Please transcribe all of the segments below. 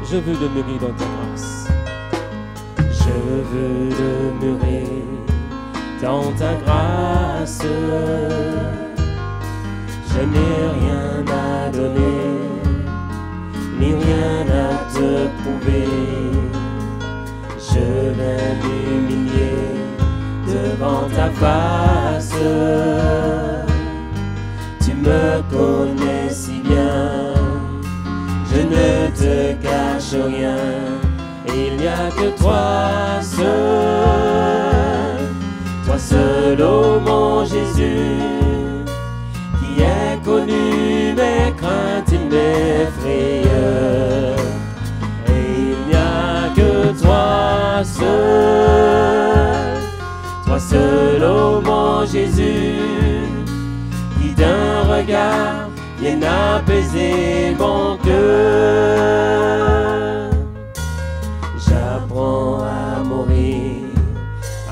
Je veux demeurer dans ta grâce. Je veux demeurer dans ta grâce. Je n'ai rien à donner, ni rien à te prouver. Je vais m'humilier devant ta face. Tu me connais si bien, je ne te cache rien. Il n'y a que toi seul, ô mon Jésus, qui est connu mes craintes et mes frayeurs. Et il n'y a que toi seul, ô mon Jésus, qui d'un regard vienne apaiser mon cœur. J'apprends à mourir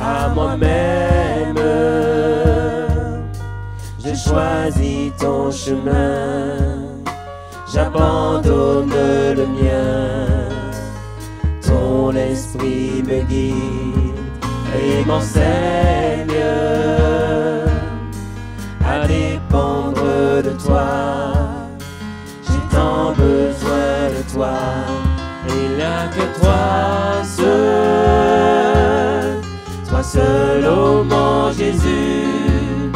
à moi-même. Je choisis ton chemin, j'abandonne le mien. Ton esprit me guide et m'enseigne à dépendre de toi. J'ai tant besoin de toi. Il n'y a que toi seul, ô mon Jésus,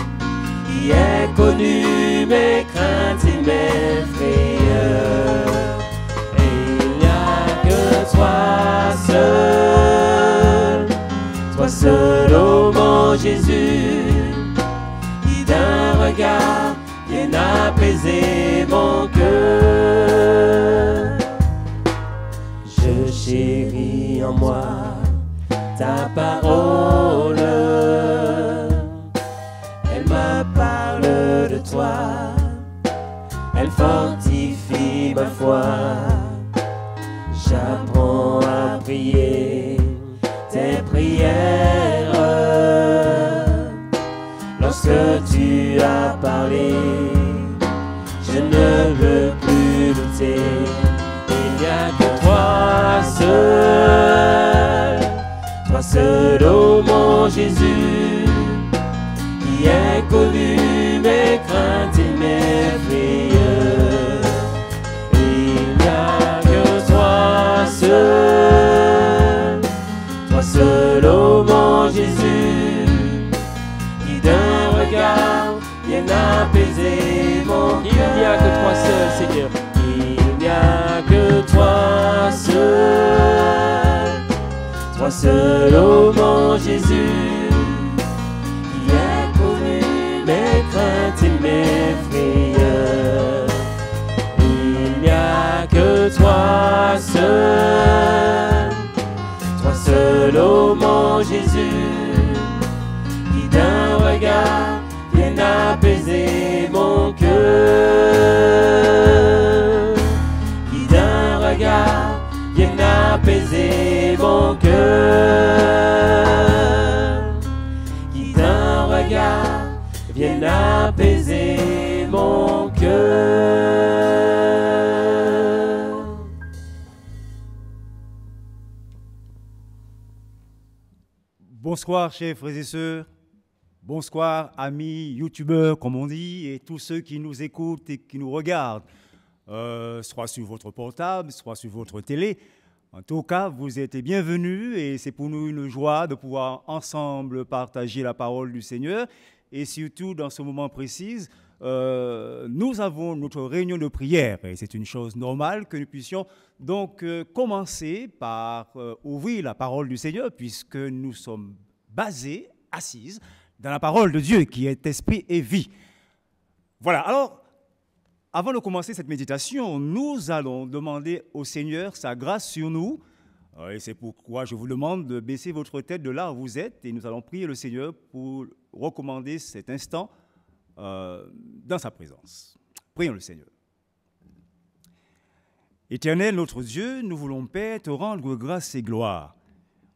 qui est connu mes craintes et mes frayeurs. Et il n'y a que toi seul, ô mon Jésus, qui d'un regard vienne apaiser mon cœur. Je chéris en moi ta parole, elle me parle de toi, elle fortifie ma foi. J'apprends à prier tes prières. Lorsque tu as parlé, je ne veux plus douter. Il n'y a que toi seul, ô mon Jésus, qui est connu mes craintes et mes frayeurs. Il n'y a que toi seul, ô mon Jésus, qui d'un regard vienne apaiser mon cœur. Il n'y a que toi seul, Seigneur. Il n'y a que toi seul, ô mon Jésus, qui est connu mes craintes et mes frayeurs. Il n'y a que toi seul, ô mon Jésus, qui d'un regard vienne apaiser mon cœur. Qui d'un regard vienne apaiser mon cœur. Qui d'un regard vienne apaiser mon cœur. Bonsoir, chers frères et sœurs. Bonsoir, amis youtubeurs, comme on dit, et tous ceux qui nous écoutent et qui nous regardent, soit sur votre portable, soit sur votre télé. En tout cas, vous êtes bienvenus et c'est pour nous une joie de pouvoir ensemble partager la parole du Seigneur. Et surtout, dans ce moment précis, nous avons notre réunion de prière. Et c'est une chose normale que nous puissions donc commencer par ouvrir la parole du Seigneur, puisque nous sommes basés, assises, dans la parole de Dieu qui est esprit et vie. Voilà, alors, avant de commencer cette méditation, nous allons demander au Seigneur sa grâce sur nous. Et c'est pourquoi je vous demande de baisser votre tête de là où vous êtes et nous allons prier le Seigneur pour recommander cet instant dans sa présence. Prions le Seigneur. Éternel notre Dieu, nous voulons, Père, te rendre grâce et gloire.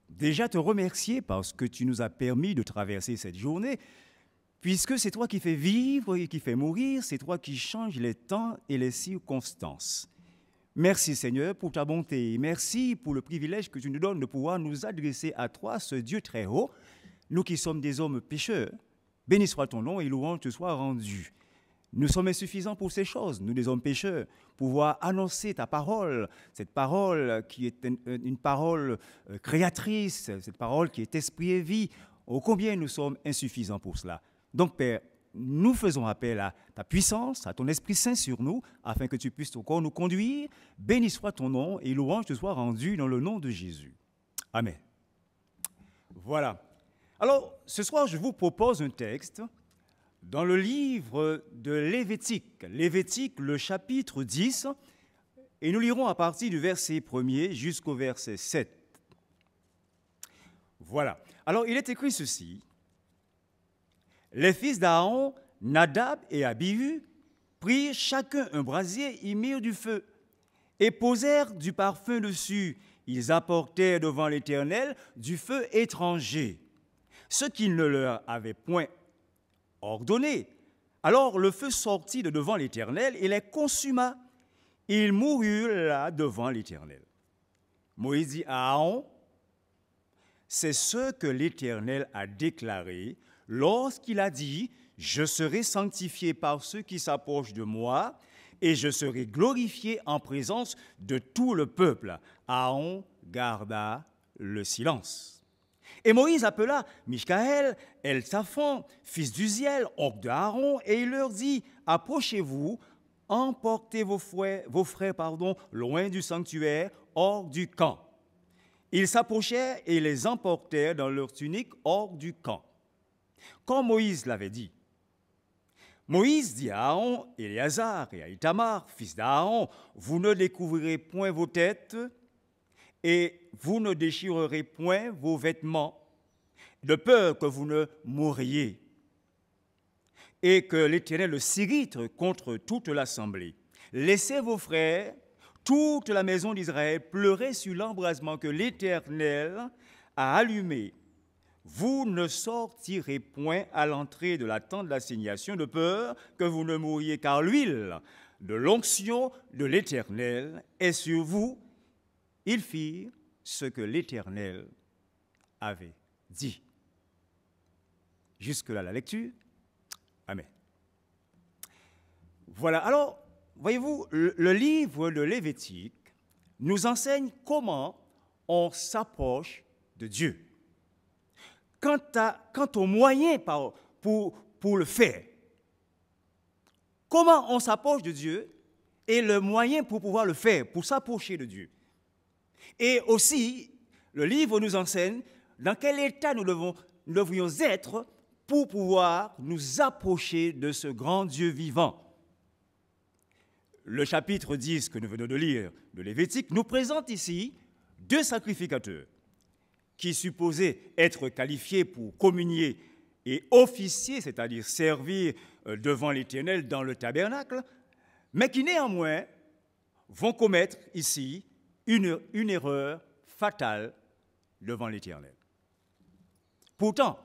Déjà te remercier parce que tu nous as permis de traverser cette journée, puisque c'est toi qui fais vivre et qui fais mourir, c'est toi qui changes les temps et les circonstances. Merci Seigneur pour ta bonté. Merci pour le privilège que tu nous donnes de pouvoir nous adresser à toi, ce Dieu très haut, nous qui sommes des hommes pécheurs. Béni soit ton nom et louange te soit rendue. Nous sommes insuffisants pour ces choses, nous des hommes pécheurs, pouvoir annoncer ta parole, cette parole qui est une parole créatrice, cette parole qui est esprit et vie. Oh, combien nous sommes insuffisants pour cela. Donc Père, nous faisons appel à ta puissance, à ton Esprit Saint sur nous, afin que tu puisses encore nous conduire. Béni soit ton nom et louange te soit rendue dans le nom de Jésus. Amen. Voilà. Alors, ce soir, je vous propose un texte dans le livre de Lévitique. Lévitique, le chapitre 10, et nous lirons à partir du verset 1er jusqu'au verset 7. Voilà. Alors, il est écrit ceci. Les fils d'Aaron, Nadab et Abihu, prirent chacun un brasier, y mirent du feu et posèrent du parfum dessus. Ils apportèrent devant l'Éternel du feu étranger, ce qu'il ne leur avait point ordonné. Alors le feu sortit de devant l'Éternel et les consuma. Ils moururent là devant l'Éternel. Moïse dit à Aaron, c'est ce que l'Éternel a déclaré lorsqu'il a dit « Je serai sanctifié par ceux qui s'approchent de moi et je serai glorifié en présence de tout le peuple. » Aaron garda le silence. Et Moïse appela Michkaël, Eltsaphan, fils d'Uziel, oncle d'Aaron, et il leur dit « Approchez-vous, emportez vos frères, loin du sanctuaire, hors du camp. » Ils s'approchèrent et les emportèrent dans leurs tuniques hors du camp, comme Moïse l'avait dit. Moïse dit à Aaron, Éléazar et à Itamar, fils d'Aaron, vous ne découvrirez point vos têtes et vous ne déchirerez point vos vêtements, de peur que vous ne mouriez et que l'Éternel s'irrite contre toute l'assemblée. Laissez vos frères, toute la maison d'Israël, pleurer sur l'embrasement que l'Éternel a allumé. Vous ne sortirez point à l'entrée de la tente d'assignation de peur que vous ne mouriez, car l'huile de l'onction de l'Éternel est sur vous. Ils firent ce que l'Éternel avait dit. Jusque-là la lecture. Amen. Voilà, alors, voyez-vous, le livre de Lévitique nous enseigne comment on s'approche de Dieu. Quant aux moyens pour le faire, comment on s'approche de Dieu et le moyen pour pouvoir le faire, pour s'approcher de Dieu. Et aussi, le livre nous enseigne dans quel état nous devrions être pour pouvoir nous approcher de ce grand Dieu vivant. Le chapitre 10 que nous venons de lire de Lévitique nous présente ici deux sacrificateurs qui supposaient être qualifiés pour communier et officier, c'est-à-dire servir devant l'Éternel dans le tabernacle, mais qui néanmoins vont commettre ici une erreur fatale devant l'Éternel. Pourtant,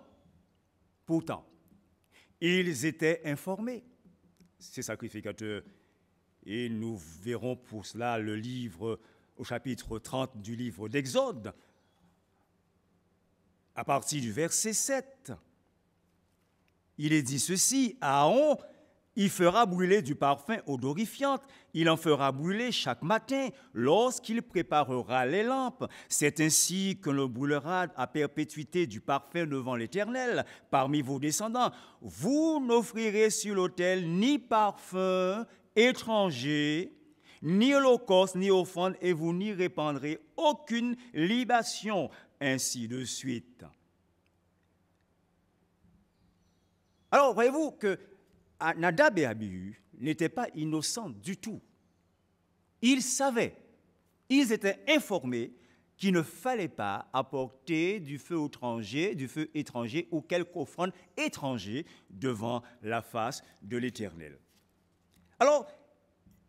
ils étaient informés, ces sacrificateurs, et nous verrons pour cela le livre au chapitre 30 du livre d'Exode, à partir du verset 7. Il est dit ceci, Aaron, il fera brûler du parfum odorifiant, il en fera brûler chaque matin lorsqu'il préparera les lampes. C'est ainsi que l'on brûlera à perpétuité du parfum devant l'Éternel parmi vos descendants. Vous n'offrirez sur l'autel ni parfum étranger, ni holocauste, ni offrande, et vous n'y répandrez aucune libation, ainsi de suite. Alors, voyez-vous que Nadab et Abihu n'étaient pas innocents du tout. Ils savaient, ils étaient informés qu'il ne fallait pas apporter du feu étranger ou quelque offrande étranger devant la face de l'Éternel. Alors,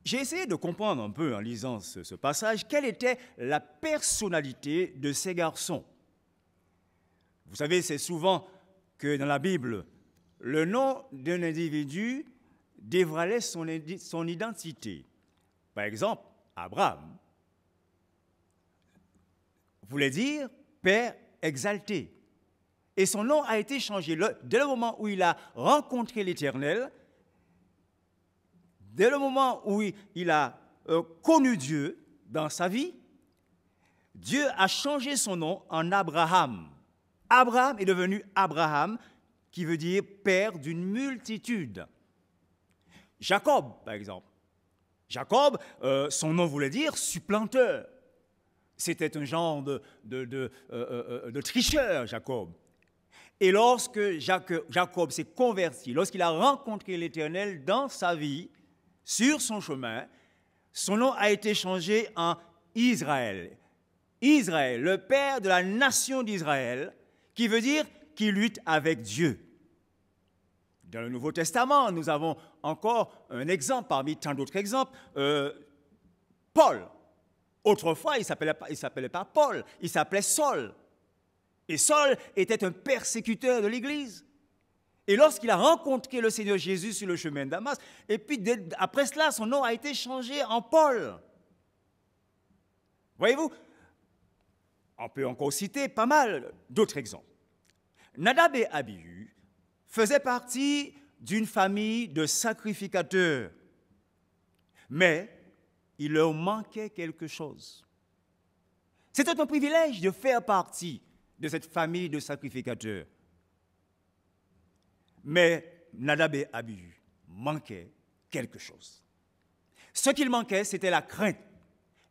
j'ai essayé de comprendre un peu en lisant ce passage quelle était la personnalité de ces garçons. Vous savez, c'est souvent que dans la Bible, le nom d'un individu dévoilait son identité. Par exemple, Abraham voulait dire Père exalté. Et son nom a été changé dès le moment où il a rencontré l'Éternel, dès le moment où il a connu Dieu dans sa vie. Dieu a changé son nom en Abraham. Abraham est devenu Abraham, qui veut dire père d'une multitude. Jacob, par exemple. Jacob, son nom voulait dire supplanteur. C'était un genre de tricheur, Jacob. Et lorsque Jacob s'est converti, lorsqu'il a rencontré l'Éternel dans sa vie, sur son chemin, son nom a été changé en Israël. Israël, le père de la nation d'Israël, qui veut dire qui lutte avec Dieu. Dans le Nouveau Testament, nous avons encore un exemple parmi tant d'autres exemples. Paul. Autrefois, il ne s'appelait pas Paul, il s'appelait Saul. Et Saul était un persécuteur de l'Église. Et lorsqu'il a rencontré le Seigneur Jésus sur le chemin de Damas, et puis après cela, son nom a été changé en Paul. Voyez-vous, on peut encore citer pas mal d'autres exemples. Nadab et Abihu faisaient partie d'une famille de sacrificateurs, mais il leur manquait quelque chose. C'était un privilège de faire partie de cette famille de sacrificateurs. Mais Nadab et Abihu manquaient quelque chose. Ce qu'il manquait, c'était la crainte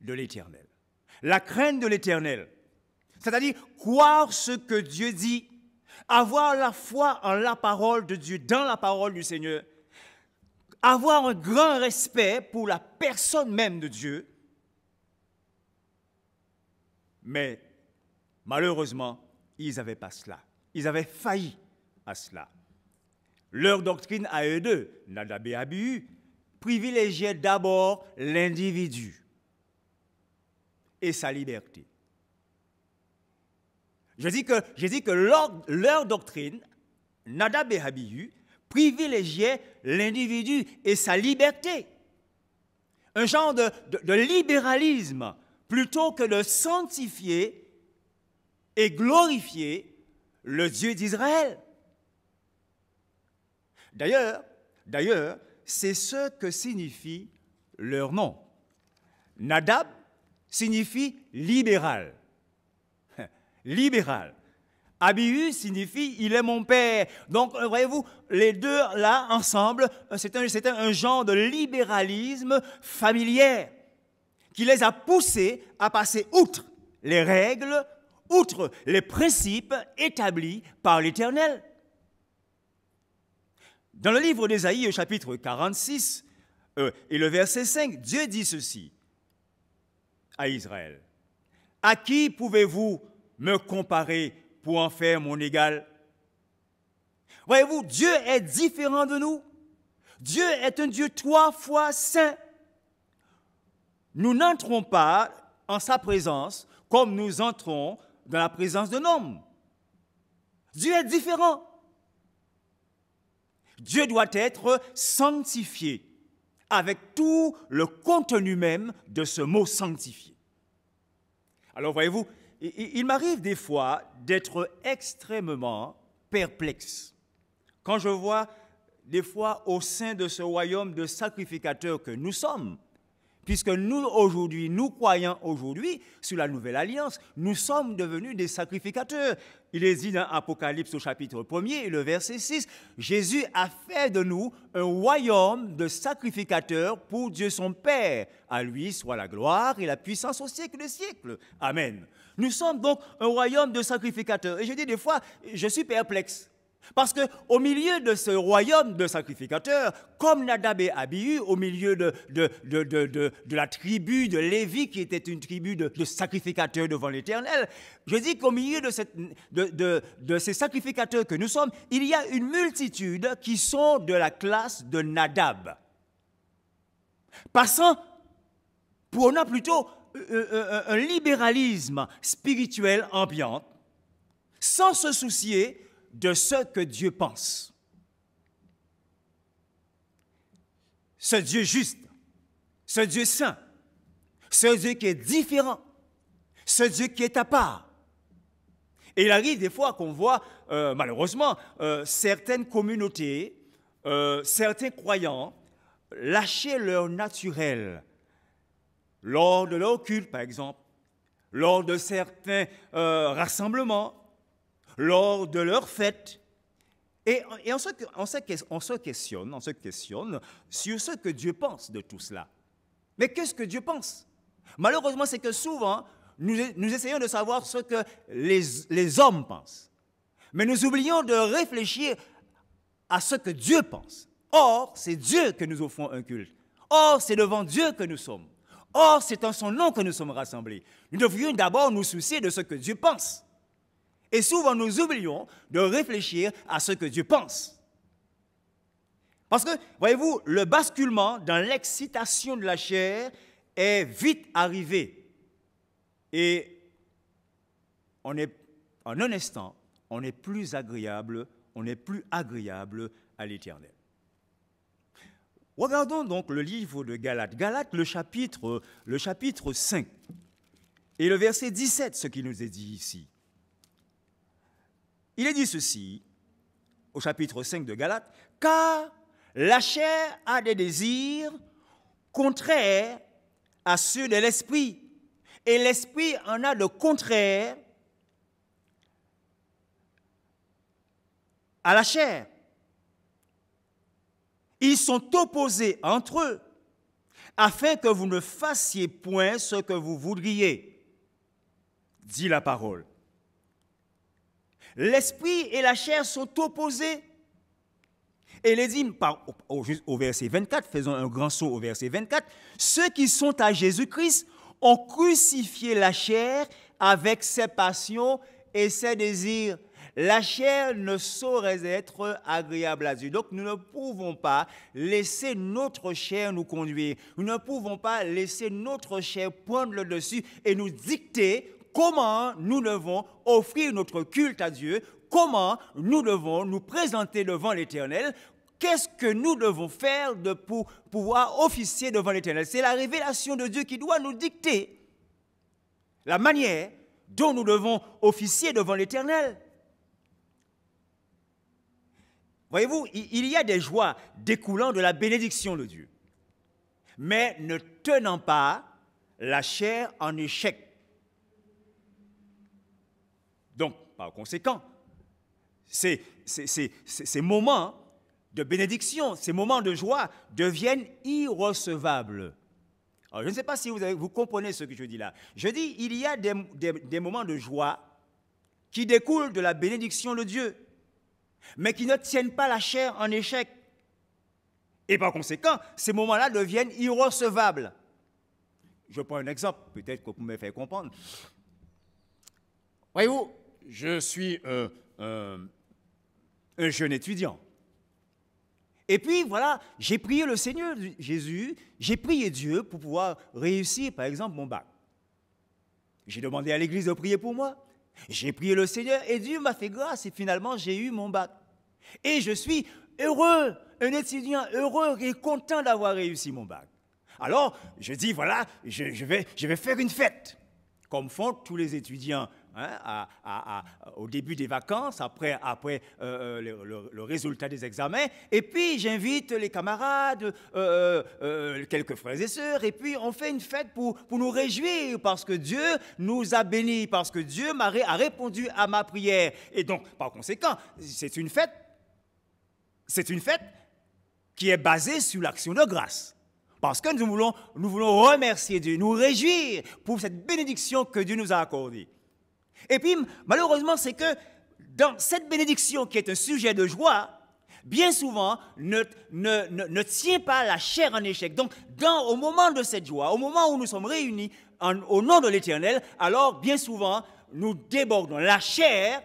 de l'Éternel. La crainte de l'Éternel, c'est-à-dire croire ce que Dieu dit, avoir la foi en la parole de Dieu, dans la parole du Seigneur, avoir un grand respect pour la personne même de Dieu. Mais malheureusement, ils n'avaient pas cela. Ils avaient failli à cela. Leur doctrine à eux deux, Nadab et Abihu, privilégiait d'abord l'individu et sa liberté. Je dis que leur doctrine, Nadab et Abihu, privilégiait l'individu et sa liberté. Un genre de libéralisme, plutôt que de sanctifier et glorifier le Dieu d'Israël. D'ailleurs, c'est ce que signifie leur nom. Nadab signifie libéral. Libéral. Abihu signifie « il est mon père ». Donc, voyez-vous, les deux là, ensemble, c'était un genre de libéralisme familier qui les a poussés à passer outre les règles, outre les principes établis par l'Éternel. Dans le livre d'Ésaïe, au chapitre 46, et le verset 5, Dieu dit ceci à Israël. « À qui pouvez-vous me comparer pour en faire mon égal? » Voyez-vous, Dieu est différent de nous. Dieu est un Dieu 3 fois saint. Nous n'entrons pas en sa présence comme nous entrons dans la présence d'un homme. Dieu est différent. Dieu doit être sanctifié avec tout le contenu même de ce mot sanctifié. Alors voyez-vous, il m'arrive des fois d'être extrêmement perplexe quand je vois des fois au sein de ce royaume de sacrificateurs que nous sommes, puisque nous aujourd'hui, nous croyants aujourd'hui, sur la nouvelle alliance, nous sommes devenus des sacrificateurs. Il est dit dans Apocalypse au chapitre 1er et le verset 6, Jésus a fait de nous un royaume de sacrificateurs pour Dieu son Père. À lui soit la gloire et la puissance au siècle des siècles. Amen. Nous sommes donc un royaume de sacrificateurs. Et je dis des fois, je suis perplexe. Parce qu'au milieu de ce royaume de sacrificateurs, comme Nadab et Abihu, au milieu de la tribu de Lévi, qui était une tribu de sacrificateurs devant l'Éternel, je dis qu'au milieu de ces sacrificateurs que nous sommes, il y a une multitude qui sont de la classe de Nadab. Prônant plutôt un libéralisme spirituel ambiant, sans se soucier de ce que Dieu pense. Ce Dieu juste, ce Dieu saint, ce Dieu qui est différent, ce Dieu qui est à part. Et il arrive des fois qu'on voit, malheureusement, certaines communautés, certains croyants lâcher leur naturel lors de leur culte, par exemple, lors de certains rassemblements, lors de leurs fêtes. Et on se questionne sur ce que Dieu pense de tout cela. Mais qu'est-ce que Dieu pense? Malheureusement, c'est que souvent, nous essayons de savoir ce que les hommes pensent. Mais nous oublions de réfléchir à ce que Dieu pense. Or, c'est Dieu que nous offrons un culte. Or, c'est devant Dieu que nous sommes. Or, c'est en son nom que nous sommes rassemblés. Nous devrions d'abord nous soucier de ce que Dieu pense. Et souvent, nous oublions de réfléchir à ce que Dieu pense. Parce que, voyez-vous, le basculement dans l'excitation de la chair est vite arrivé. Et en un instant, on n'est plus agréable à l'Éternel. Regardons donc le livre de Galates. Galates, le chapitre 5. Et le verset 17, ce qui nous est dit ici. Il est dit ceci, au chapitre 5 de Galates, « Car la chair a des désirs contraires à ceux de l'esprit, et l'esprit en a de contraires à la chair. Ils sont opposés entre eux, afin que vous ne fassiez point ce que vous voudriez, dit la parole. » L'esprit et la chair sont opposés. Et il est dit au verset 24, faisons un grand saut au verset 24, « Ceux qui sont à Jésus-Christ ont crucifié la chair avec ses passions et ses désirs. » La chair ne saurait être agréable à Dieu. Donc nous ne pouvons pas laisser notre chair nous conduire. Nous ne pouvons pas laisser notre chair prendre le dessus et nous dicter comment nous devons offrir notre culte à Dieu, comment nous devons nous présenter devant l'Éternel, qu'est-ce que nous devons faire pour pouvoir officier devant l'Éternel. C'est la révélation de Dieu qui doit nous dicter la manière dont nous devons officier devant l'Éternel. Voyez-vous, il y a des joies découlant de la bénédiction de Dieu, mais ne tenant pas la chair en échec. Donc, par conséquent, ces moments de bénédiction, ces moments de joie deviennent irrecevables. Alors, je ne sais pas si vous comprenez ce que je dis là. Je dis, il y a des moments de joie qui découlent de la bénédiction de Dieu, mais qui ne tiennent pas la chair en échec. Et par conséquent, ces moments-là deviennent irrecevables. Je prends un exemple, peut-être que vous me faire comprendre. Voyez-vous, je suis un jeune étudiant. Et puis, voilà, j'ai prié le Seigneur Jésus, j'ai prié Dieu pour pouvoir réussir, par exemple, mon bac. J'ai demandé à l'église de prier pour moi. J'ai prié le Seigneur et Dieu m'a fait grâce et finalement, j'ai eu mon bac. Et je suis heureux, un étudiant heureux et content d'avoir réussi mon bac. Alors, je dis, voilà, je vais faire une fête, comme font tous les étudiants. Au début des vacances, après le résultat des examens, et puis j'invite les camarades, quelques frères et sœurs, et puis on fait une fête pour nous réjouir, parce que Dieu nous a bénis, parce que Dieu a répondu à ma prière. Et donc, par conséquent, c'est une fête qui est basée sur l'action de grâce. Parce que nous voulons remercier Dieu, nous réjouir pour cette bénédiction que Dieu nous a accordée. Et puis, malheureusement, c'est que dans cette bénédiction qui est un sujet de joie, bien souvent, ne tient pas la chair en échec. Donc, au moment de cette joie, au moment où nous sommes réunis au nom de l'Éternel, alors, bien souvent, nous débordons la chair,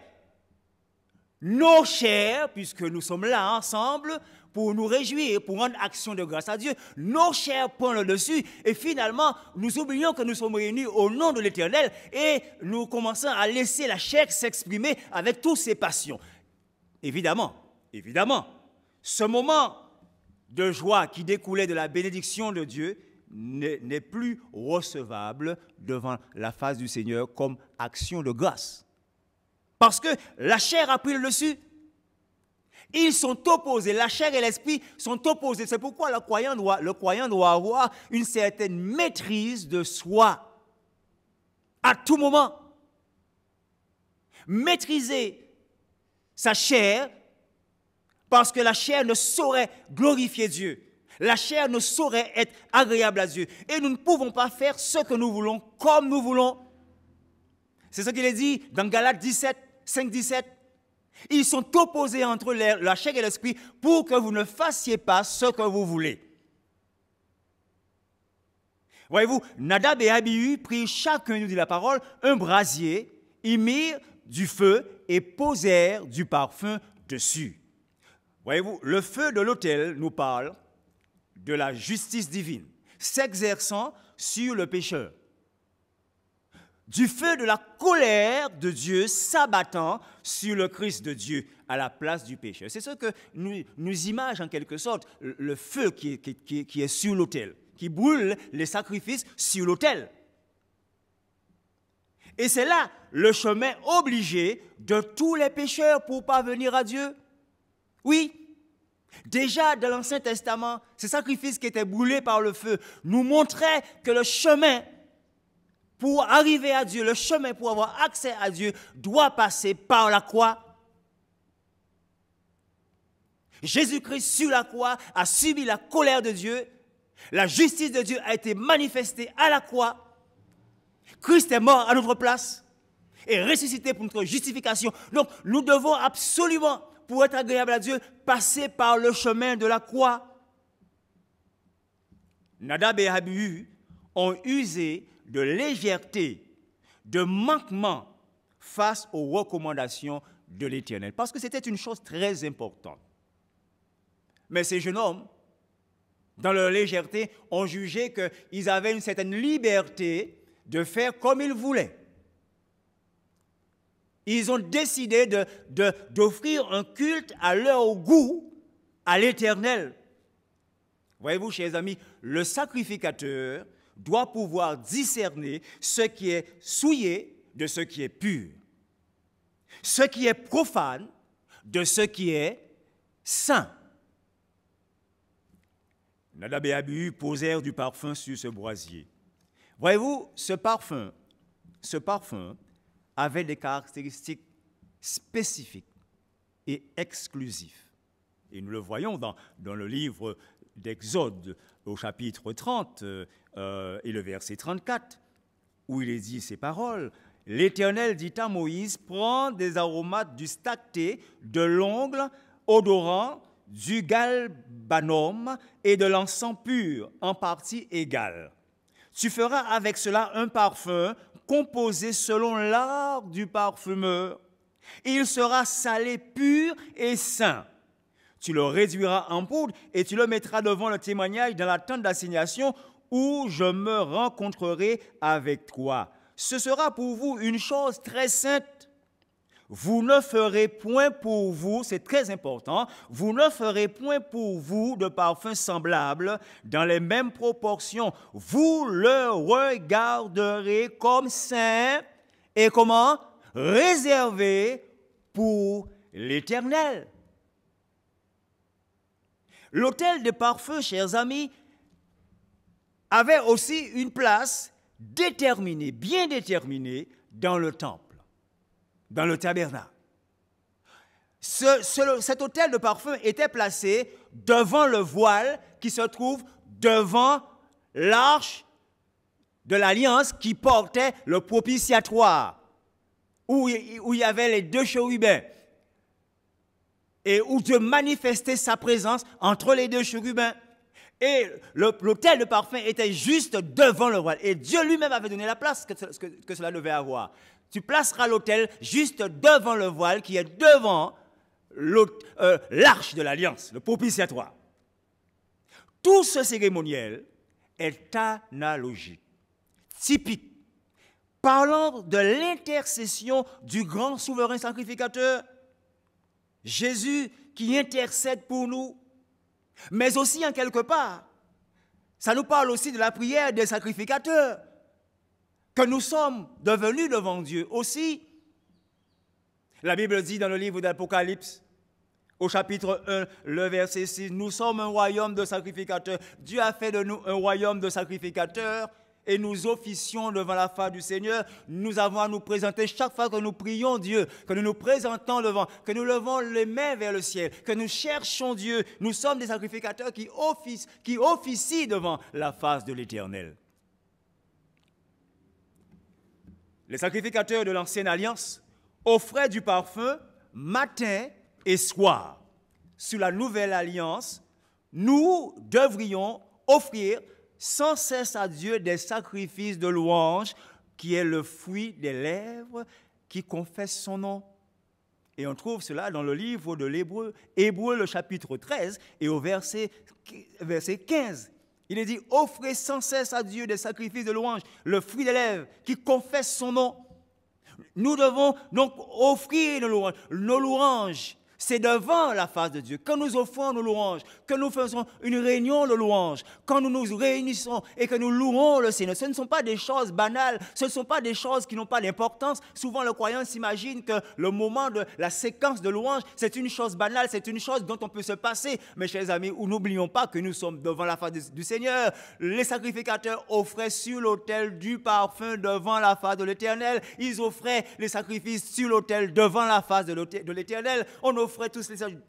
nos chairs, puisque nous sommes là ensemble, pour nous réjouir, pour rendre action de grâce à Dieu. Nos chairs prennent le dessus et finalement, nous oublions que nous sommes réunis au nom de l'Éternel et nous commençons à laisser la chair s'exprimer avec toutes ses passions. Évidemment, ce moment de joie qui découlait de la bénédiction de Dieu n'est plus recevable devant la face du Seigneur comme action de grâce. Parce que la chair a pris le dessus. Ils sont opposés, la chair et l'esprit sont opposés. C'est pourquoi le croyant doit avoir une certaine maîtrise de soi à tout moment. Maîtriser sa chair, parce que la chair ne saurait glorifier Dieu. La chair ne saurait être agréable à Dieu. Et nous ne pouvons pas faire ce que nous voulons comme nous voulons. C'est ce qu'il est dit dans Galates 17, 5, 17. Ils sont opposés entre la chair et l'esprit pour que vous ne fassiez pas ce que vous voulez. Voyez-vous, Nadab et Abihu prirent chacun, nous dit la parole, un brasier, y mirent du feu et posèrent du parfum dessus. Voyez-vous, le feu de l'autel nous parle de la justice divine, s'exerçant sur le pécheur. Du feu de la colère de Dieu s'abattant sur le Christ de Dieu à la place du pécheur. C'est ce que nous image en quelque sorte le feu qui est sur l'autel, qui brûle les sacrifices sur l'autel. Et c'est là le chemin obligé de tous les pécheurs pour parvenir à Dieu. Oui, déjà dans l'Ancien Testament, ces sacrifices qui étaient brûlés par le feu nous montraient que le chemin pour arriver à Dieu, le chemin pour avoir accès à Dieu doit passer par la croix. Jésus-Christ sur la croix a subi la colère de Dieu. La justice de Dieu a été manifestée à la croix. Christ est mort à notre place et ressuscité pour notre justification. Donc nous devons absolument, pour être agréable à Dieu, passer par le chemin de la croix. Nadab et Abihu ont usé de légèreté, de manquement face aux recommandations de l'Éternel. Parce que c'était une chose très importante. Mais ces jeunes hommes, dans leur légèreté, ont jugé qu'ils avaient une certaine liberté de faire comme ils voulaient. Ils ont décidé d'offrir un culte à leur goût à l'Éternel. Voyez-vous, chers amis, le sacrificateur doit pouvoir discerner ce qui est souillé de ce qui est pur, ce qui est profane de ce qui est saint. Nadab et Abihu posèrent du parfum sur ce brasier. Voyez-vous, ce parfum avait des caractéristiques spécifiques et exclusives. Et nous le voyons dans le livre d'Exode au chapitre 30 et le verset 34, où il est dit ces paroles. L'Éternel dit à Moïse, prends des aromates du stacté, de l'ongle odorant, du galbanum et de l'encens pur en partie égale. Tu feras avec cela un parfum composé selon l'art du parfumeur. Il sera salé, pur et saint. Tu le réduiras en poudre et tu le mettras devant le témoignage dans la tente d'assignation où je me rencontrerai avec toi. Ce sera pour vous une chose très sainte. Vous ne ferez point pour vous, c'est très important, vous ne ferez point pour vous de parfum semblable dans les mêmes proportions. Vous le regarderez comme saint et comment? Réservé pour l'Éternel. L'autel de parfum, chers amis, avait aussi une place déterminée, bien déterminée dans le temple, dans le tabernacle. Cet autel de parfum était placé devant le voile qui se trouve devant l'arche de l'alliance qui portait le propitiatoire, où il y avait les deux chérubins, et où Dieu manifestait sa présence entre les deux chérubins. Et l'autel de parfum était juste devant le voile. Et Dieu lui-même avait donné la place que cela devait avoir. Tu placeras l'autel juste devant le voile qui est devant l'arche de l'alliance, le propitiatoire. Tout ce cérémoniel est analogique, typique, parlant de l'intercession du grand souverain sacrificateur, Jésus qui intercède pour nous, mais aussi en quelque part, Ça nous parle aussi de la prière des sacrificateurs, que nous sommes devenus devant Dieu aussi. La Bible dit dans le livre d'Apocalypse, au chapitre 1, le verset 6, nous sommes un royaume de sacrificateurs. Dieu a fait de nous un royaume de sacrificateurs et nous officions devant la face du Seigneur. Nous avons à nous présenter chaque fois que nous prions Dieu, que nous nous présentons devant, que nous levons les mains vers le ciel, que nous cherchons Dieu. Nous sommes des sacrificateurs qui officient devant la face de l'Éternel. Les sacrificateurs de l'Ancienne Alliance offraient du parfum matin et soir. Sous la Nouvelle Alliance, nous devrions offrir sans cesse à Dieu des sacrifices de louange, qui est le fruit des lèvres qui confessent son nom. Et on trouve cela dans le livre de l'Hébreu, Hébreu le chapitre 13 et au verset 15. Il est dit, offrez sans cesse à Dieu des sacrifices de louange, le fruit des lèvres qui confessent son nom. Nous devons donc offrir nos louanges. C'est devant la face de Dieu. Quand nous offrons nos louanges, que nous faisons une réunion de louanges, quand nous nous réunissons et que nous louons le Seigneur, ce ne sont pas des choses banales, ce ne sont pas des choses qui n'ont pas d'importance. Souvent, le croyant s'imagine que le moment de la séquence de louanges, c'est une chose banale, c'est une chose dont on peut se passer. Mes chers amis, n'oublions pas que nous sommes devant la face du Seigneur. Les sacrificateurs offraient sur l'autel du parfum devant la face de l'Éternel. Ils offraient les sacrifices sur l'autel devant la face de l'Éternel. On offrait toutes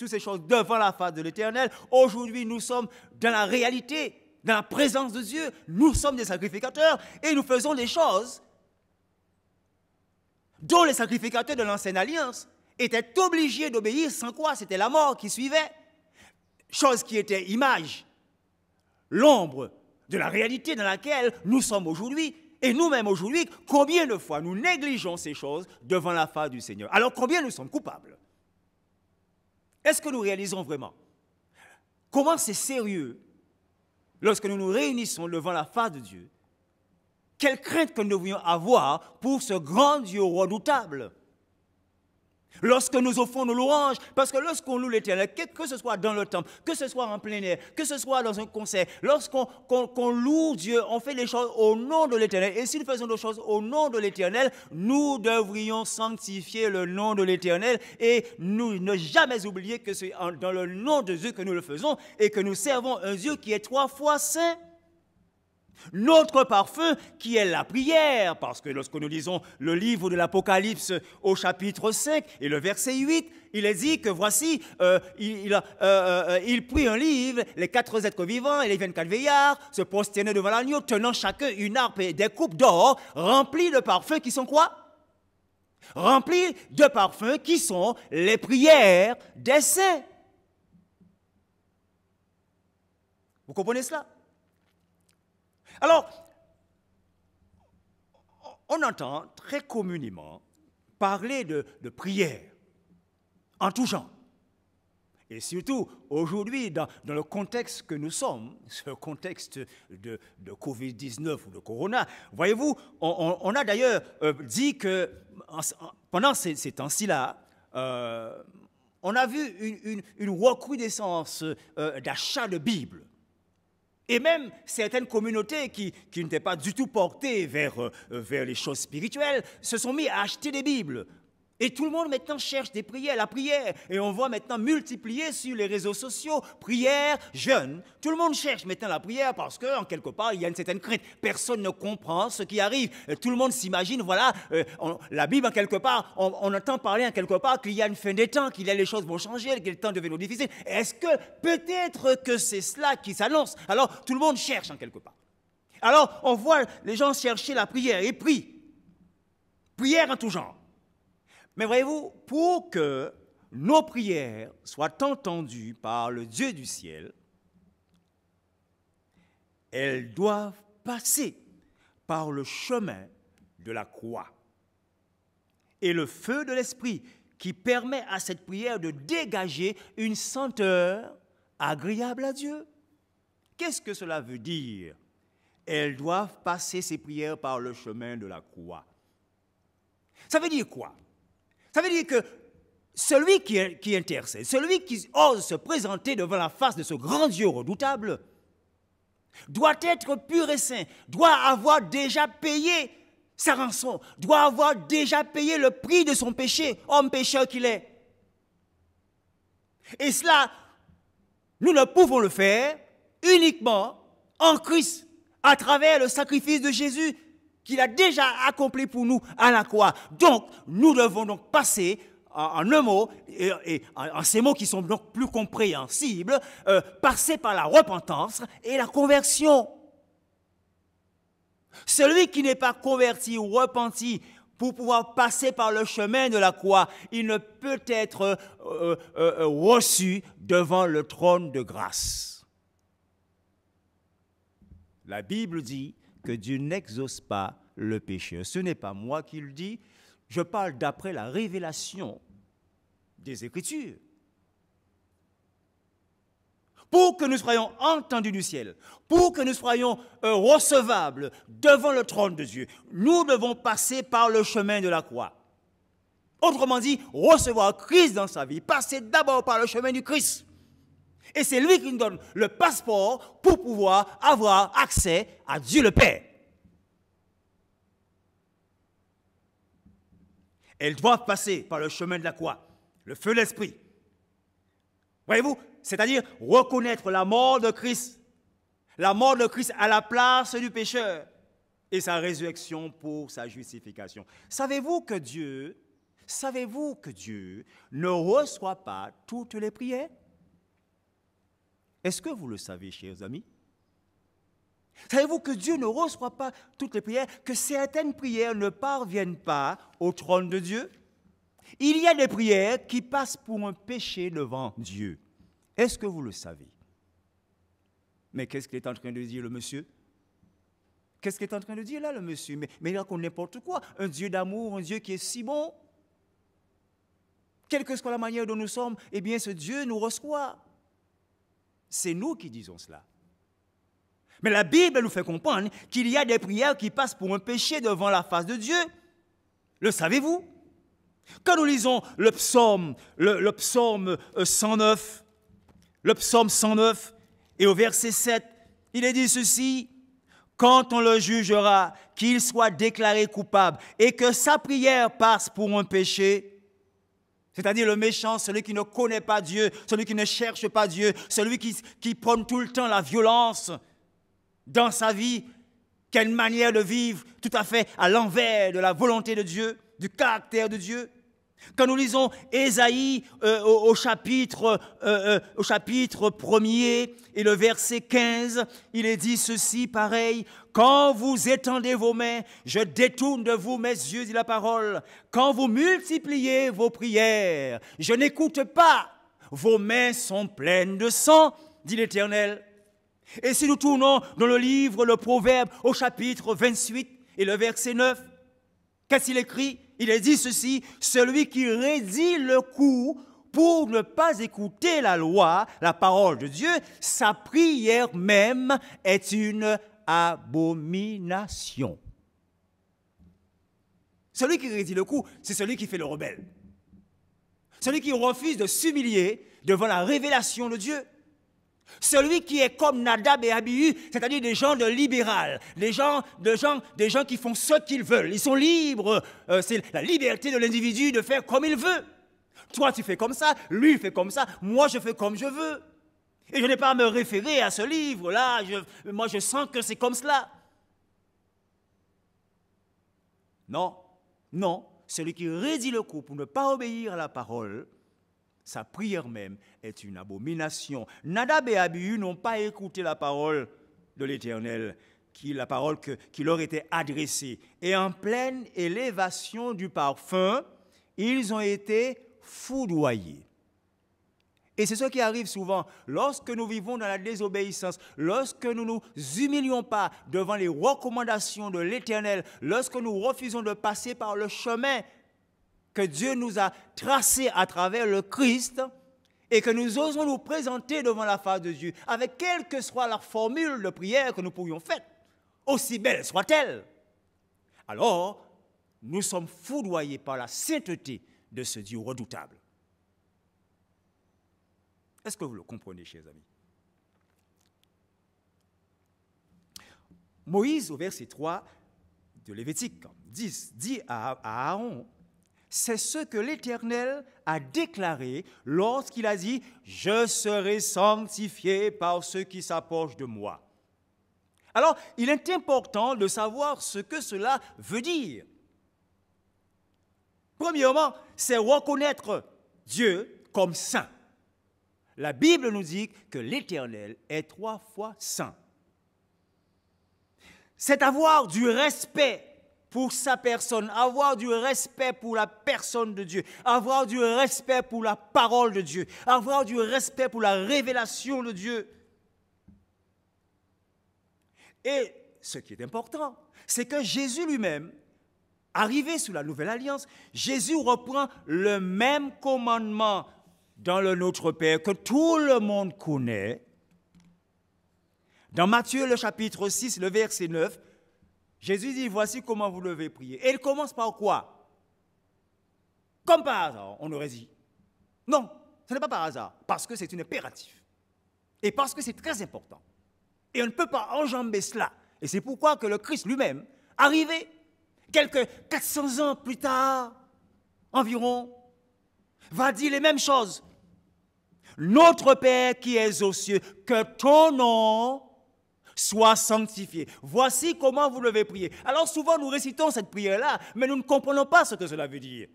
ces choses devant la face de l'Éternel. Aujourd'hui, nous sommes dans la réalité, dans la présence de Dieu. Nous sommes des sacrificateurs et nous faisons des choses dont les sacrificateurs de l'Ancienne Alliance étaient obligés d'obéir, sans quoi c'était la mort qui suivait. Chose qui était image, l'ombre de la réalité dans laquelle nous sommes aujourd'hui. Et nous-mêmes aujourd'hui, combien de fois nous négligeons ces choses devant la face du Seigneur? Alors combien nous sommes coupables? Est-ce que nous réalisons vraiment comment c'est sérieux lorsque nous nous réunissons devant la face de Dieu? Quelle crainte que nous devrions avoir pour ce grand Dieu redoutable? Lorsque nous offrons nos louanges, parce que lorsqu'on loue l'Éternel, que ce soit dans le temple, que ce soit en plein air, que ce soit dans un concert, lorsqu'on loue Dieu, on fait les choses au nom de l'Éternel. Et si nous faisons des choses au nom de l'Éternel, nous devrions sanctifier le nom de l'Éternel et nous ne jamais oublier que c'est dans le nom de Dieu que nous le faisons et que nous servons un Dieu qui est 3 fois saint. Notre parfum qui est la prière, parce que lorsque nous lisons le livre de l'Apocalypse au chapitre 5 et le verset 8, il est dit que voici, il prit un livre, les 4 êtres vivants et les 24 vieillards se prosternaient devant l'agneau, tenant chacun une harpe et des coupes d'or remplies de parfums qui sont quoi? Remplies de parfums qui sont les prières des saints. Vous comprenez cela? Alors, on entend très communément parler de prière en tout genre. Et surtout, aujourd'hui, dans le contexte que nous sommes, ce contexte de Covid-19 ou de Corona, voyez-vous, on a d'ailleurs dit que pendant ces temps-ci-là, on a vu une recrudescence d'achat de Bibles. Et même certaines communautés qui n'étaient pas du tout portées vers les choses spirituelles se sont mis à acheter des Bibles. Et tout le monde maintenant cherche des prières, la prière. Et on voit maintenant multiplier sur les réseaux sociaux, prière, jeûne. Tout le monde cherche maintenant la prière parce qu'en quelque part, il y a une certaine crainte. Personne ne comprend ce qui arrive. Tout le monde s'imagine, voilà, la Bible en quelque part, on entend parler en quelque part qu'il y a une fin des temps, qu'il y a les choses vont changer, que le temps devient difficile. Est-ce que peut-être que c'est cela qui s'annonce? Alors, tout le monde cherche en quelque part. Alors, on voit les gens chercher la prière et prient. Prière en tout genre. Mais voyez-vous, pour que nos prières soient entendues par le Dieu du ciel, elles doivent passer par le chemin de la croix et le feu de l'Esprit qui permet à cette prière de dégager une senteur agréable à Dieu. Qu'est-ce que cela veut dire? Elles doivent passer ces prières par le chemin de la croix. Ça veut dire quoi? Ça veut dire que celui qui intercède, celui qui ose se présenter devant la face de ce grand Dieu redoutable, doit être pur et saint, doit avoir déjà payé sa rançon, doit avoir déjà payé le prix de son péché, homme pécheur qu'il est. Et cela, nous ne pouvons le faire uniquement en Christ, à travers le sacrifice de Jésus qu'il a déjà accompli pour nous à la croix. Donc, nous devons donc passer, en un mot, et en ces mots qui sont donc plus compréhensibles, passer par la repentance et la conversion. Celui qui n'est pas converti ou repenti pour pouvoir passer par le chemin de la croix, il ne peut être reçu devant le trône de grâce. La Bible dit que Dieu n'exauce pas le péché. Ce n'est pas moi qui le dis, je parle d'après la révélation des Écritures. Pour que nous soyons entendus du ciel, pour que nous soyons recevables devant le trône de Dieu, nous devons passer par le chemin de la croix. Autrement dit, recevoir Christ dans sa vie, passer d'abord par le chemin du Christ. Et c'est lui qui nous donne le passeport pour pouvoir avoir accès à Dieu le Père. Elles doivent passer par le chemin de la croix, le feu de l'esprit. Voyez-vous, c'est-à-dire reconnaître la mort de Christ à la place du pécheur et sa résurrection pour sa justification. Savez-vous que Dieu ne reçoit pas toutes les prières? Est-ce que vous le savez, chers amis? Savez-vous que Dieu ne reçoit pas toutes les prières, que certaines prières ne parviennent pas au trône de Dieu? Il y a des prières qui passent pour un péché devant Dieu. Est-ce que vous le savez? Mais qu'est-ce qu'il est en train de dire, le monsieur? Qu'est-ce qu'il est en train de dire là, le monsieur? Mais il raconte n'importe quoi. Un Dieu d'amour, un Dieu qui est si bon. Quelle que soit la manière dont nous sommes, eh bien, ce Dieu nous reçoit. C'est nous qui disons cela. Mais la Bible nous fait comprendre qu'il y a des prières qui passent pour un péché devant la face de Dieu. Le savez-vous? Quand nous lisons le psaume 109, et au verset 7, il est dit ceci: quand on le jugera, qu'il soit déclaré coupable et que sa prière passe pour un péché, c'est-à-dire le méchant, celui qui ne connaît pas Dieu, celui qui ne cherche pas Dieu, celui qui prône tout le temps la violence dans sa vie, quelle manière de vivre tout à fait à l'envers de la volonté de Dieu, du caractère de Dieu. Quand nous lisons Ésaïe au chapitre 1er et le verset 15, il est dit ceci, pareil: quand vous étendez vos mains, je détourne de vous mes yeux, dit la parole. Quand vous multipliez vos prières, je n'écoute pas. Vos mains sont pleines de sang, dit l'Éternel. Et si nous tournons dans le livre, le Proverbe, au chapitre 28 et le verset 9, qu'est-ce qu'il écrit? Il est dit ceci: celui qui raidit le cou pour ne pas écouter la loi, la parole de Dieu, sa prière même est une abomination. Celui qui raidit le cou, c'est celui qui fait le rebelle. Celui qui refuse de s'humilier devant la révélation de Dieu. Celui qui est comme Nadab et Abihu, c'est-à-dire des gens de libéral, des gens qui font ce qu'ils veulent. Ils sont libres, c'est la liberté de l'individu de faire comme il veut. Toi, tu fais comme ça, lui fait comme ça, moi, je fais comme je veux. Et je n'ai pas à me référer à ce livre-là, moi, je sens que c'est comme cela. Non, celui qui raidit le cou pour ne pas obéir à la parole, sa prière même est une abomination. Nadab et Abihu n'ont pas écouté la parole de l'Éternel, la parole qui leur était adressée. Et en pleine élévation du parfum, ils ont été foudroyés. Et c'est ce qui arrive souvent lorsque nous vivons dans la désobéissance, lorsque nous ne nous humilions pas devant les recommandations de l'Éternel, lorsque nous refusons de passer par le chemin que Dieu nous a tracé à travers le Christ et que nous osons nous présenter devant la face de Dieu avec quelle que soit la formule de prière que nous pourrions faire, aussi belle soit-elle. Alors, nous sommes foudroyés par la sainteté de ce Dieu redoutable. Est-ce que vous le comprenez, chers amis? Moïse, au verset 3 de Lévitique 10, dit à Aaron, c'est ce que l'Éternel a déclaré lorsqu'il a dit « Je serai sanctifié par ceux qui s'approchent de moi ». Alors, il est important de savoir ce que cela veut dire. Premièrement, c'est reconnaître Dieu comme saint. La Bible nous dit que l'Éternel est 3 fois saint. C'est avoir du respect pour sa personne, avoir du respect pour la personne de Dieu, avoir du respect pour la parole de Dieu, avoir du respect pour la révélation de Dieu. Et ce qui est important, c'est que Jésus lui-même, arrivé sous la nouvelle alliance, Jésus reprend le même commandement dans le Notre Père que tout le monde connaît. Dans Matthieu, le chapitre 6, le verset 9, Jésus dit, voici comment vous devez prier. Et il commence par quoi? Comme par hasard, on aurait dit. Non, ce n'est pas par hasard, parce que c'est un impératif. Et parce que c'est très important. Et on ne peut pas enjamber cela. Et c'est pourquoi que le Christ lui-même, arrivé quelques 400 ans plus tard, environ, va dire les mêmes choses. Notre Père qui es aux cieux, que ton nom soit sanctifié. Voici comment vous devez prier. Alors souvent nous récitons cette prière-là, mais nous ne comprenons pas ce que cela veut dire.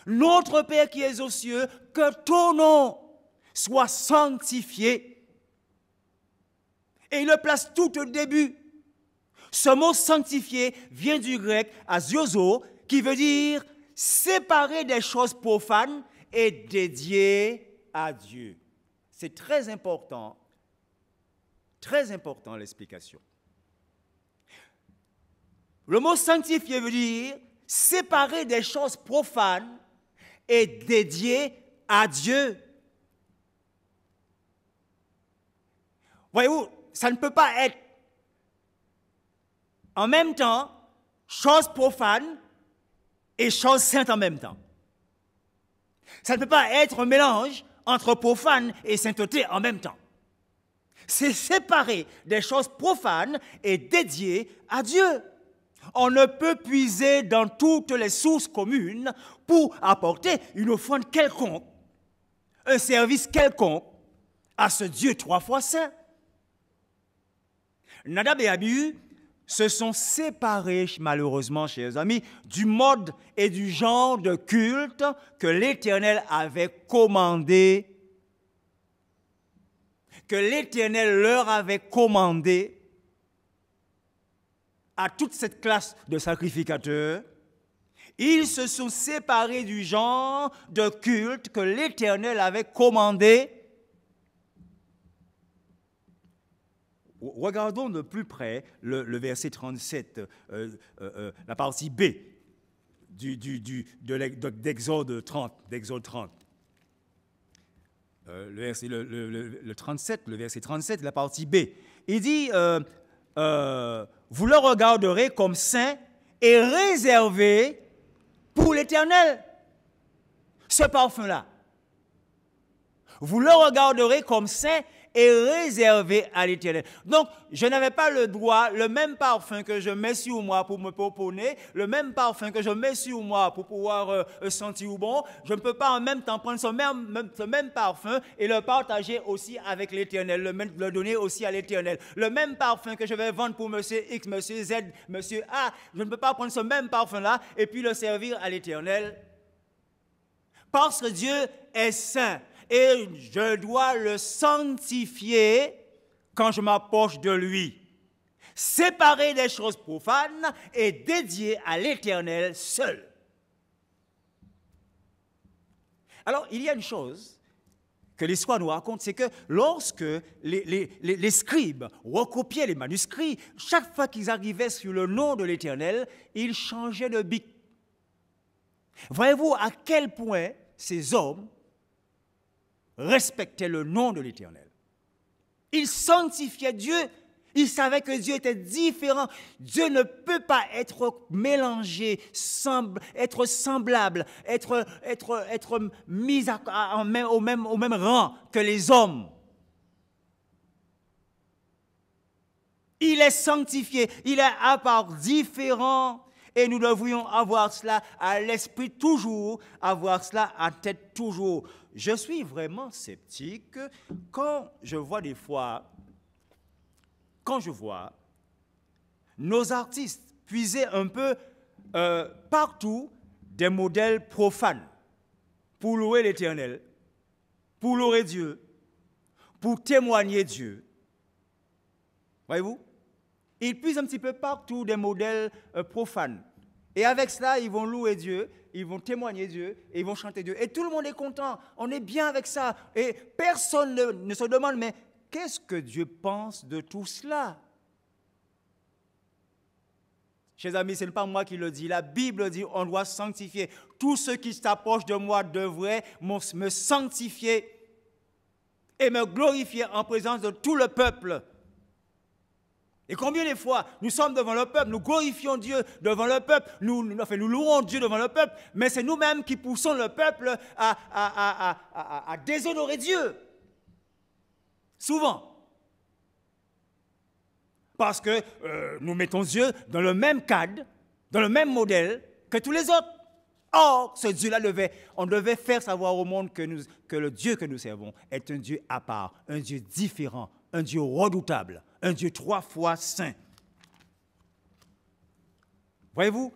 Notre Père qui es aux cieux, que ton nom soit sanctifié. Et il le place tout au début. Ce mot sanctifié vient du grec asiozo, qui veut dire séparer des choses profanes et dédié à Dieu. C'est très important l'explication. Le mot sanctifié veut dire séparer des choses profanes et dédié à Dieu. Voyez-vous, ça ne peut pas être en même temps chose profane et chose sainte en même temps. Ça ne peut pas être un mélange entre profane et sainteté en même temps. C'est séparer des choses profanes et dédiées à Dieu. On ne peut puiser dans toutes les sources communes pour apporter une offrande quelconque, un service quelconque à ce Dieu 3 fois saint. Nadab et Abihu se sont séparés, malheureusement, chers amis, du mode et du genre de culte que l'Éternel avait commandé, que l'Éternel leur avait commandé à toute cette classe de sacrificateurs. Ils se sont séparés du genre de culte que l'Éternel avait commandé. Regardons de plus le verset 37, la partie B d'Exode 30. Le 37, le verset 37, la partie B. Il dit, vous le regarderez comme saint et réservé pour l'Éternel. Ce parfum-là. Vous le regarderez comme saint et réservé à l'Éternel. Donc, je n'avais pas le droit, le même parfum que je mets sur moi pour me proponer, le même parfum que je mets sur moi pour pouvoir sentir bon, je ne peux pas en même temps prendre ce même parfum et le partager aussi avec l'Éternel, le donner aussi à l'Éternel. Le même parfum que je vais vendre pour monsieur X, monsieur Z, monsieur A, je ne peux pas prendre ce même parfum-là et puis le servir à l'Éternel. Parce que Dieu est saint. Et je dois le sanctifier quand je m'approche de lui. Séparer des choses profanes et dédié à l'Éternel seul. Alors, il y a une chose que l'histoire nous raconte, c'est que lorsque les scribes recopiaient les manuscrits, chaque fois qu'ils arrivaient sur le nom de l'Éternel, ils changeaient de bic. Voyez-vous à quel point ces hommes respectaient le nom de l'Éternel. Ils sanctifiaient Dieu. Ils savaient que Dieu était différent. Dieu ne peut pas être mélangé, être semblable, être mis au même rang que les hommes. Il est sanctifié, il est à part différent. Et nous devrions avoir cela à l'esprit toujours, avoir cela à tête toujours. Je suis vraiment sceptique quand je vois des fois, nos artistes puiser un peu partout des modèles profanes pour louer l'Éternel, pour louer Dieu, pour témoigner Dieu. Voyez-vous? Ils puisent un petit peu partout des modèles profanes. Et avec cela, ils vont louer Dieu, ils vont témoigner Dieu, et ils vont chanter Dieu. Et tout le monde est content, on est bien avec ça. Et personne ne se demande, mais qu'est-ce que Dieu pense de tout cela? Chers amis, ce n'est pas moi qui le dis. La Bible dit on doit sanctifier. Tous ceux qui s'approchent de moi devraient me sanctifier et me glorifier en présence de tout le peuple. Et combien de fois nous sommes devant le peuple, nous glorifions Dieu devant le peuple, nous louons Dieu devant le peuple, mais c'est nous-mêmes qui poussons le peuple à déshonorer Dieu. Souvent. Parce que nous mettons Dieu dans le même cadre, dans le même modèle que tous les autres. Or, ce Dieu-là on devait faire savoir au monde que le Dieu que nous servons est un Dieu à part, un Dieu différent, un Dieu redoutable, un Dieu 3 fois saint. Voyez-vous,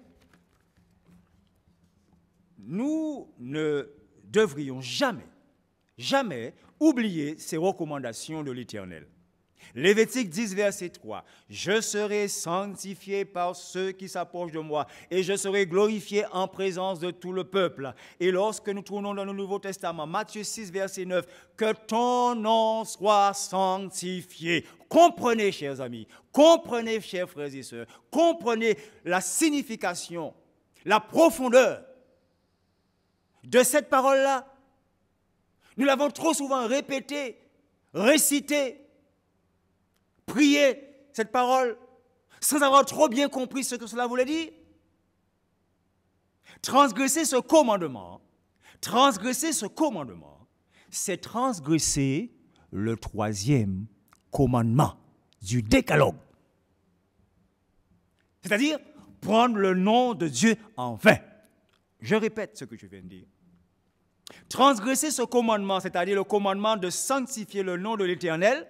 nous ne devrions jamais oublier ces recommandations de l'Éternel. Lévitique 10, verset 3. « Je serai sanctifié par ceux qui s'approchent de moi, et je serai glorifié en présence de tout le peuple. » Et lorsque nous tournons dans le Nouveau Testament, Matthieu 6, verset 9, « Que ton nom soit sanctifié. » Comprenez, chers amis, comprenez, chers frères et sœurs, comprenez la signification, la profondeur de cette parole-là. Nous l'avons trop souvent répétée, récitée, prier cette parole sans avoir trop bien compris ce que cela voulait dire. Transgresser ce commandement, c'est transgresser le 3e commandement du décalogue. C'est-à-dire prendre le nom de Dieu en vain. Je répète ce que je viens de dire. Transgresser ce commandement, c'est-à-dire le commandement de sanctifier le nom de l'Éternel,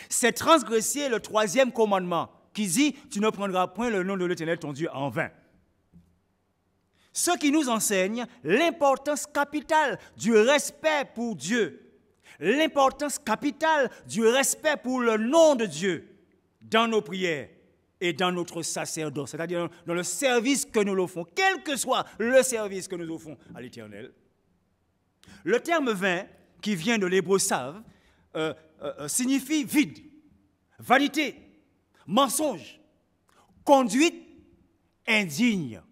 c'est transgresser le 3e commandement qui dit « Tu ne prendras point le nom de l'Éternel ton Dieu en vain ». Ce qui nous enseigne l'importance capitale du respect pour Dieu, l'importance capitale du respect pour le nom de Dieu dans nos prières et dans notre sacerdoce, c'est-à-dire dans le service que nous offrons, quel que soit le service que nous offrons à l'Éternel. Le terme « vain » qui vient de l'hébreu save signifie vide, vanité, mensonge, conduite indigne.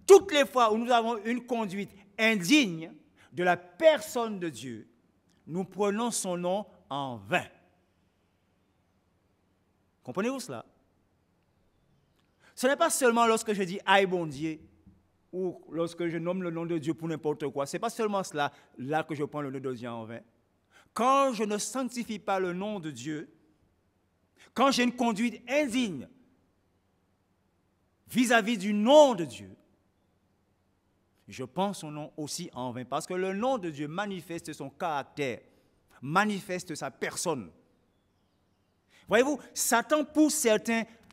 Toutes les fois où nous avons une conduite indigne de la personne de Dieu, nous prenons son nom en vain. Comprenez-vous cela? Ce n'est pas seulement lorsque je dis « aïe bon Dieu » ou lorsque je nomme le nom de Dieu pour n'importe quoi. Ce n'est pas seulement cela, là que je prends le nom de Dieu en vain. Quand je ne sanctifie pas le nom de Dieu, quand j'ai une conduite indigne vis-à-vis du nom de Dieu, je prends son nom aussi en vain. Parce que le nom de Dieu manifeste son caractère, manifeste sa personne. Voyez-vous, Satan pousse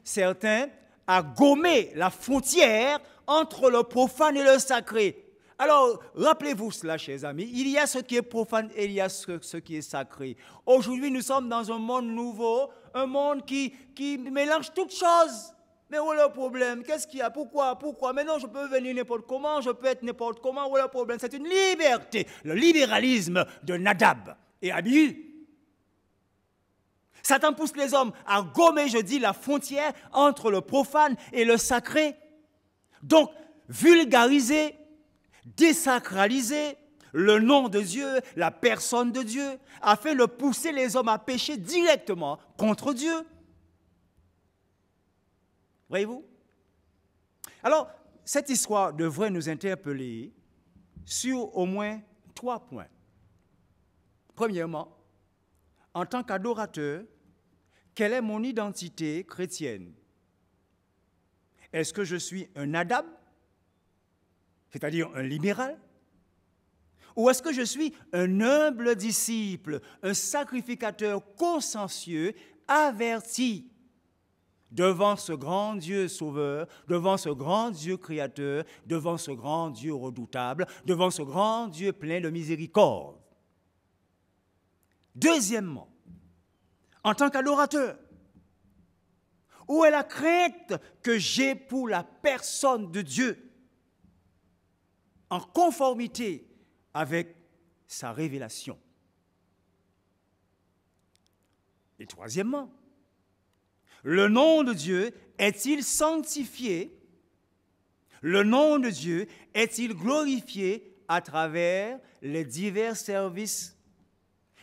certains à gommer la frontière entre le profane et le sacré. Alors, rappelez-vous cela, chers amis, il y a ce qui est profane et il y a ce qui est sacré. Aujourd'hui, nous sommes dans un monde nouveau, un monde qui mélange toutes choses. Mais où est le problème? Qu'est-ce qu'il y a? Pourquoi? Mais non, je peux venir n'importe comment, je peux être n'importe comment. Où est le problème? C'est une liberté, le libéralisme de Nadab et Abihu. Satan pousse les hommes à gommer, je dis, la frontière entre le profane et le sacré. Donc, vulgariser, désacraliser le nom de Dieu, la personne de Dieu, afin de pousser les hommes à pécher directement contre Dieu. Voyez-vous? Alors, cette histoire devrait nous interpeller sur au moins 3 points. Premièrement, en tant qu'adorateur, Quelle est mon identité chrétienne? Est-ce que je suis un Adam, c'est-à-dire un libéral? Ou est-ce que je suis un humble disciple, un sacrificateur consciencieux, averti devant ce grand Dieu sauveur, devant ce grand Dieu créateur, devant ce grand Dieu redoutable, devant ce grand Dieu plein de miséricorde? Deuxièmement, en tant qu'adorateur, où est la crainte que j'ai pour la personne de Dieu en conformité avec sa révélation? Et troisièmement, le nom de Dieu est-il sanctifié? Le nom de Dieu est-il glorifié à travers les divers services,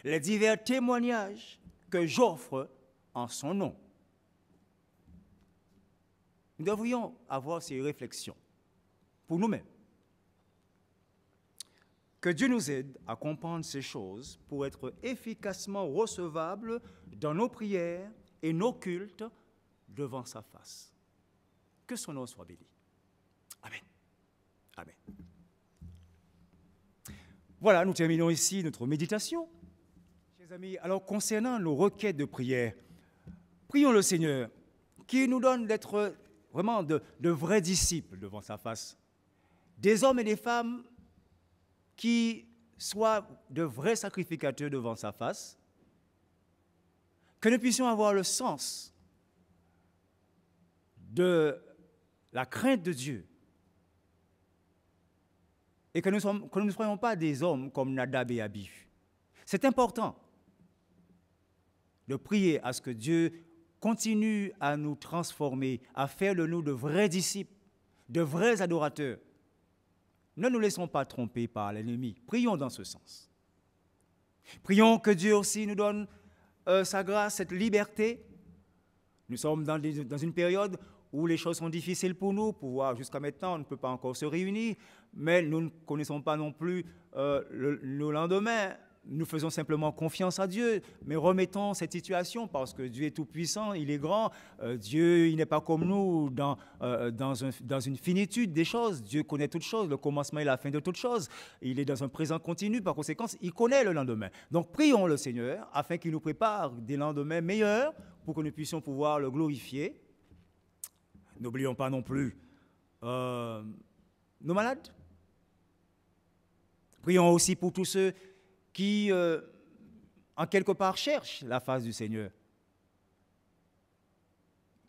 les divers témoignages que j'offre en son nom? Nous devrions avoir ces réflexions pour nous-mêmes. Que Dieu nous aide à comprendre ces choses pour être efficacement recevables dans nos prières et nos cultes devant sa face. Que son nom soit béni. Amen. Amen. Voilà, nous terminons ici notre méditation. Chers amis, alors concernant nos requêtes de prière, prions le Seigneur qui nous donne d'être vraiment de vrais disciples devant sa face, des hommes et des femmes qui soient de vrais sacrificateurs devant sa face, que nous puissions avoir le sens de la crainte de Dieu et que nous ne soyons pas des hommes comme Nadab et Abihu. C'est important de prier à ce que Dieu continue à nous transformer, à faire de nous de vrais disciples, de vrais adorateurs. Ne nous laissons pas tromper par l'ennemi. Prions dans ce sens. Prions que Dieu aussi nous donne sa grâce, cette liberté. Nous sommes dans une période où les choses sont difficiles pour nous. Jusqu'à maintenant, on ne peut pas encore se réunir, mais nous ne connaissons pas non plus le lendemain. Nous faisons simplement confiance à Dieu, mais remettons cette situation parce que Dieu est tout-puissant, il est grand. Dieu, il n'est pas comme nous dans une finitude des choses. Dieu connaît toutes choses, le commencement et la fin de toutes choses. Il est dans un présent continu, par conséquent, il connaît le lendemain. Donc prions le Seigneur afin qu'il nous prépare des lendemains meilleurs pour que nous puissions pouvoir le glorifier. N'oublions pas non plus nos malades. Prions aussi pour tous ceux qui, en quelque part, cherchent la face du Seigneur,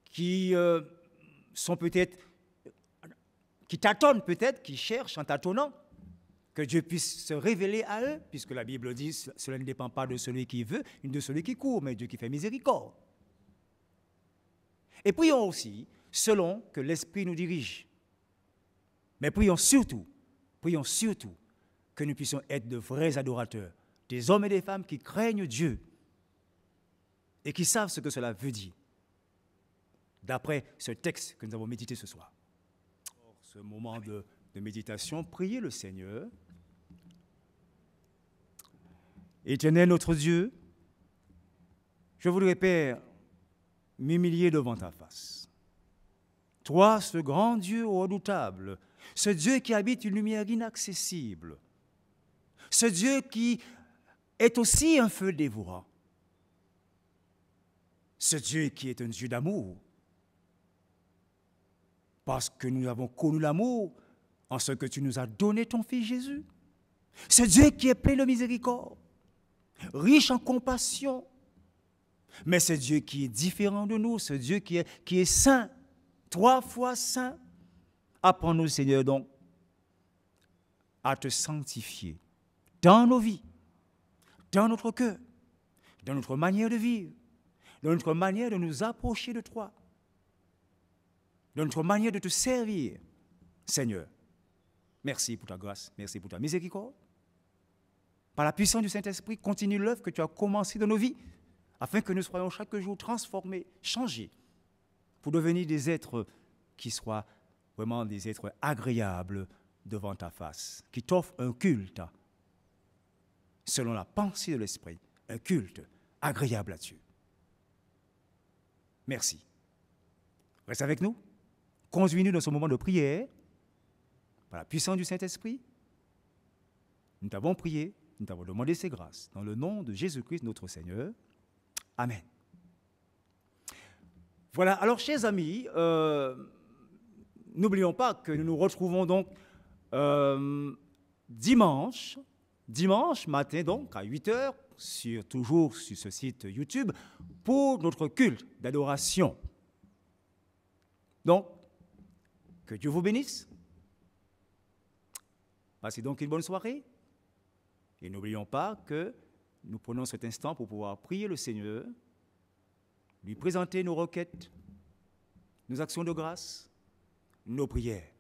qui sont peut-être, qui tâtonnent peut-être, qui cherchent en tâtonnant, que Dieu puisse se révéler à eux, puisque la Bible dit, cela ne dépend pas de celui qui veut, ni de celui qui court, mais Dieu qui fait miséricorde. Et prions aussi, selon que l'Esprit nous dirige. Mais prions surtout que nous puissions être de vrais adorateurs, des hommes et des femmes qui craignent Dieu et qui savent ce que cela veut dire, d'après ce texte que nous avons médité ce soir. Pour ce moment de méditation, priez le Seigneur. Éternel notre Dieu, je voudrais, Père, m'humilier devant ta face. Toi, ce grand Dieu redoutable, ce Dieu qui habite une lumière inaccessible, ce Dieu qui est aussi un feu dévorant, ce Dieu qui est un Dieu d'amour, parce que nous avons connu l'amour en ce que tu nous as donné ton Fils Jésus, ce Dieu qui est plein de miséricorde, riche en compassion, mais ce Dieu qui est différent de nous, ce Dieu qui est saint, 3 fois saint. Apprends-nous, Seigneur, donc, à te sanctifier dans nos vies, dans notre cœur, dans notre manière de vivre, dans notre manière de nous approcher de toi, dans notre manière de te servir. Seigneur, merci pour ta grâce, merci pour ta miséricorde. Par la puissance du Saint-Esprit, continue l'œuvre que tu as commencée dans nos vies, afin que nous soyons chaque jour transformés, changés, pour devenir des êtres qui soient vraiment des êtres agréables devant ta face, qui t'offrent un culte selon la pensée de l'Esprit, un culte agréable à Dieu. Merci. Reste avec nous. Conduis-nous dans ce moment de prière, par la puissance du Saint-Esprit. Nous t'avons prié, nous t'avons demandé ces grâces. Dans le nom de Jésus-Christ, notre Seigneur. Amen. Voilà, alors chers amis, n'oublions pas que nous nous retrouvons donc dimanche matin donc à 8h, toujours sur ce site YouTube, pour notre culte d'adoration. Donc, que Dieu vous bénisse. Passez donc une bonne soirée. Et n'oublions pas que nous prenons cet instant pour pouvoir prier le Seigneur, lui présenter nos requêtes, nos actions de grâce, nos prières.